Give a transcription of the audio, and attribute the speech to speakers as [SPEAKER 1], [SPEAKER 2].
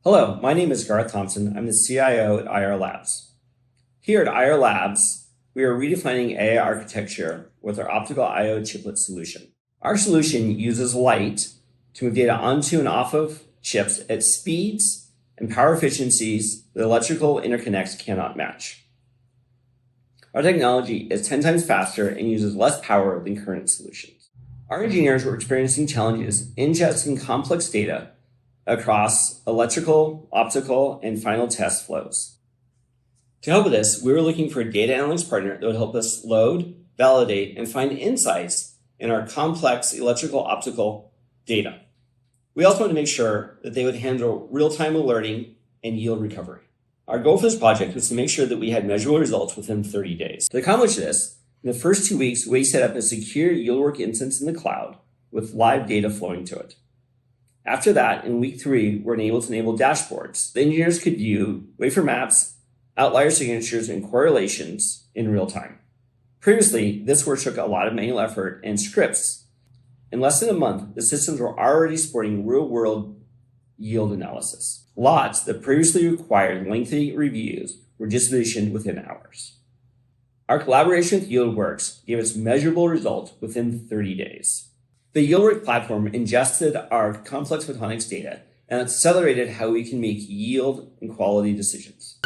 [SPEAKER 1] Hello, my name is Garth Thompson. I'm the CIO at Ayar Labs. Here at Ayar Labs, we are redefining AI architecture with our optical I/O chiplet solution. Our solution uses light to move data onto and off of chips at speeds and power efficiencies that electrical interconnects cannot match. Our technology is 10 times faster and uses less power than current solutions. Our engineers were experiencing challenges ingesting complex data across electrical, optical, and final test flows. To help with this, we were looking for a data analytics partner that would help us load, validate, and find insights in our complex electrical optical data. We also wanted to make sure that they would handle real-time alerting and yield recovery. Our goal for this project was to make sure that we had measurable results within 30 days. To accomplish this, in the first 2 weeks, we set up a secure yieldWerx instance in the cloud with live data flowing to it. After that, in week 3, we're able to enable dashboards. The engineers could view wafer maps, outlier signatures, and correlations in real time. Previously, this work took a lot of manual effort and scripts. In less than a month, the systems were already supporting real-world yield analysis. Lots that previously required lengthy reviews were distributed within hours. Our collaboration with yieldWerx gave us measurable results within 30 days. The yieldWerx platform ingested our complex photonics data and accelerated how we can make yield and quality decisions.